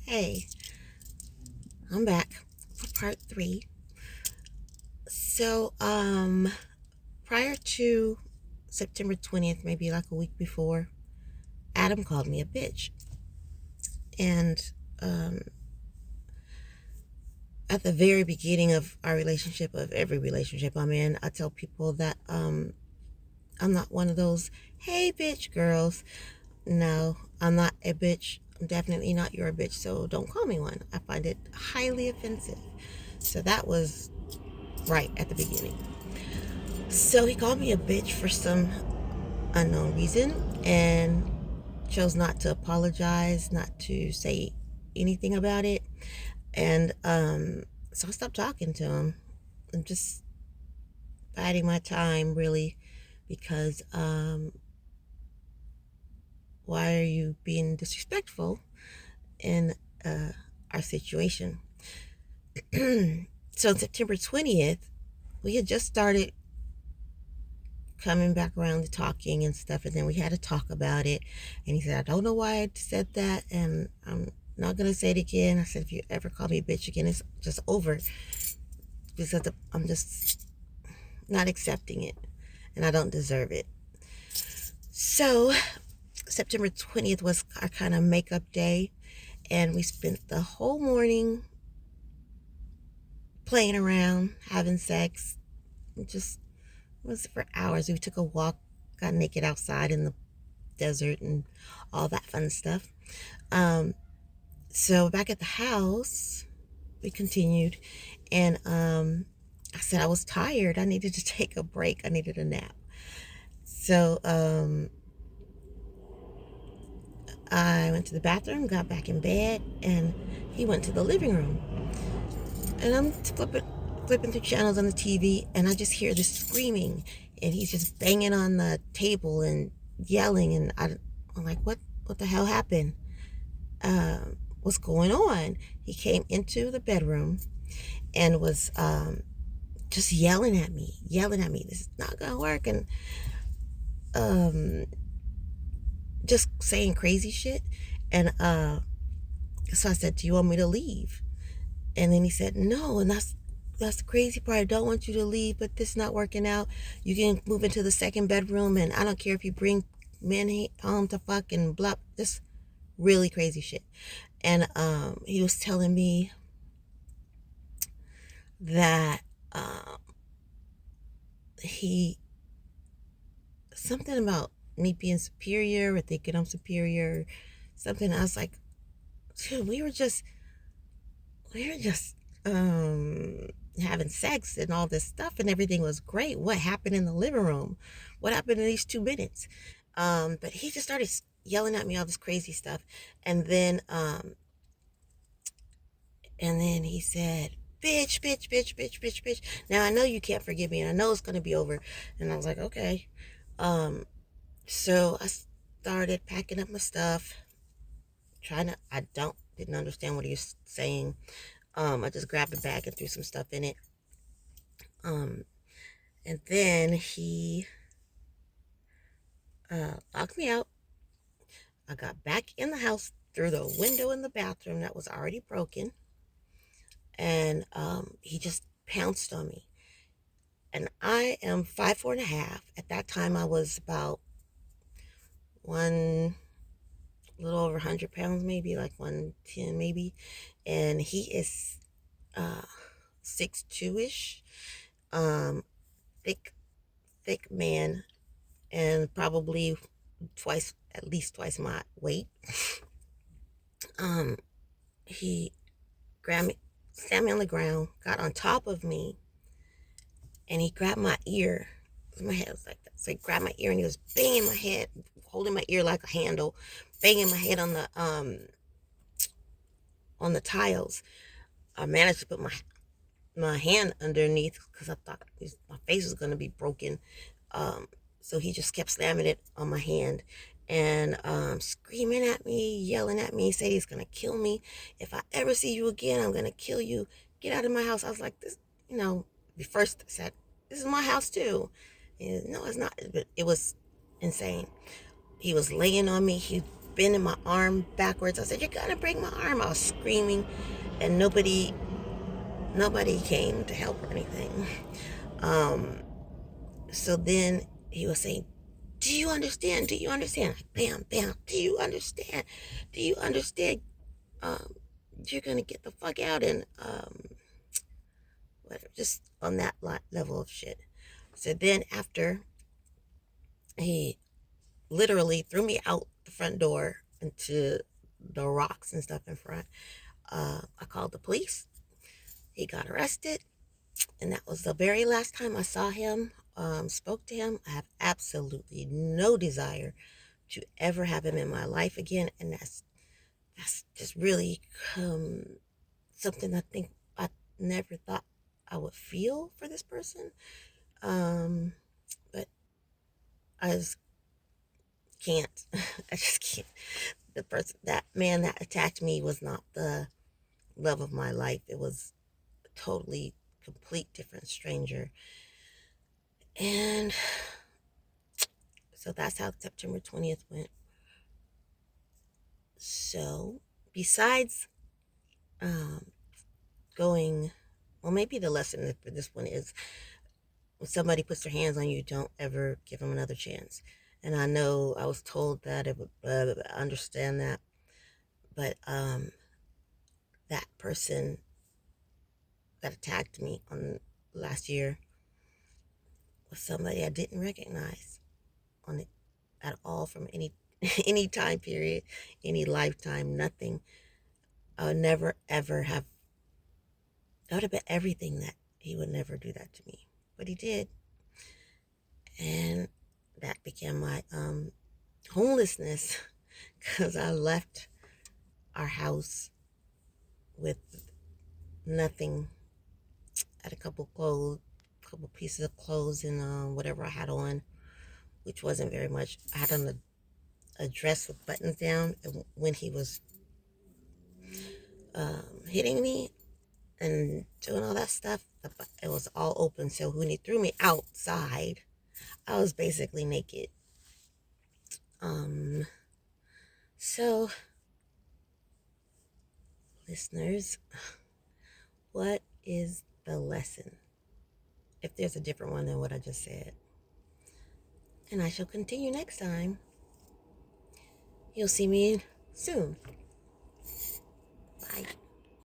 Hey, I'm back for part 3. So, prior to September 20th, maybe like a week before, Adam called me a bitch. And um, at the very beginning of our relationship, of every relationship I'm in, I tell people that I'm not one of those, hey, bitch girls. No, I'm not a bitch. I'm definitely not your bitch, so don't call me one. I find it highly offensive. So that was right at the beginning. So he called me a bitch for some unknown reason and chose not to apologize, not to say anything about it. And so I stopped talking to him. I'm just biding my time, really, because why are you being disrespectful in our situation? So on September 20th, we had just started coming back around to talking and stuff, and then we had to talk about it. And he said, I don't know why I said that, and I'm not gonna say it again. I said, if you ever call me a bitch again, it's just over, because I'm just not accepting it, and I don't deserve it. So September 20th was our kind of makeup day, and we spent the whole morning playing around, having sex. Just it was for hours. We took a walk, got naked outside in the desert and all that fun stuff. Um, so back at the house, we continued, and I said I was tired. I needed to take a break. I needed a nap. So I went to the bathroom, got back in bed, and he went to the living room. And I'm flipping through channels on the TV, and I just hear this screaming, and he's just banging on the table and yelling, and I'm like, what the hell happened? What's going on? He came into the bedroom and was just yelling at me. This is not gonna work, and um, just saying crazy shit. And so I said, "Do you want me to leave?" And then he said, "No." And that's the crazy part. I don't want you to leave, but this is not working out. You can move into the second bedroom, and I don't care if you bring men home to fuck and blah. Just really crazy shit. And he was telling me that he something about me being superior or thinking I'm superior, something. I was like, dude, we were just having sex and all this stuff, and everything was great. What happened in the living room? What happened in these 2 minutes? But he just started yelling at me all this crazy stuff, and then he said, bitch, bitch, bitch, bitch, bitch, bitch. Now I know you can't forgive me, and I know it's gonna be over. And I was like, okay. So I started packing up my stuff, trying to. I didn't understand what he was saying. I just grabbed a bag and threw some stuff in it. Um, and then he locked me out. I got back in the house through the window in the bathroom that was already broken, and he just pounced on me. And I am 5'4.5". At that time, I was about one, a little over 100 pounds, maybe like 110, maybe, and he is 6'2" ish, um, thick, thick man, and probably at least twice my weight. Um, he grabbed me, sat me on the ground, got on top of me, and he grabbed my ear. My head was like that. So he grabbed my ear and he was banging my head, holding my ear like a handle, banging my head on the tiles. I managed to put my hand underneath because I thought my face was gonna be broken. Um, so he just kept slamming it on my hand and screaming at me, yelling at me, said he's gonna kill me. If I ever see you again, I'm gonna kill you. Get out of my house. I was like, this, the first I said, this is my house too. And no, it's not. But it was insane. He was laying on me. He bending my arm backwards. I said, "You're gonna break my arm." I was screaming, and nobody came to help or anything. Um, so then he was saying, "Do you understand? Do you understand?" Like, bam, bam. Do you understand? Do you understand? Um, you're gonna get the fuck out, and whatever, just on that level of shit. So then after he literally threw me out the front door into the rocks and stuff in front, I called the police. He got arrested, and that was the very last time I saw him, spoke to him. I have absolutely no desire to ever have him in my life again, and that's just really something I think I never thought I would feel for this person. But I just can't. I just can't. The person, that man that attacked me, was not the love of my life. It was a totally, complete different stranger. And so that's how September 20th went. So, besides um, going, well, maybe the lesson for this one is when somebody puts their hands on you, don't ever give them another chance. And I know I was told that, it would, understand that, but that person that attacked me on last year was somebody I didn't recognize on it at all from any any time period, any lifetime, nothing. I would never ever have. I would have bet everything that he would never do that to me, but he did, and that became my homelessness because I left our house with nothing. I had a couple pieces of clothes, and whatever I had on, which wasn't very much. I had on a dress with buttons down, and when he was hitting me and doing all that stuff, it was all open. So when he threw me outside, I was basically naked. Um, so, listeners, what is the lesson? If there's a different one than what I just said. And I shall continue next time. You'll see me soon.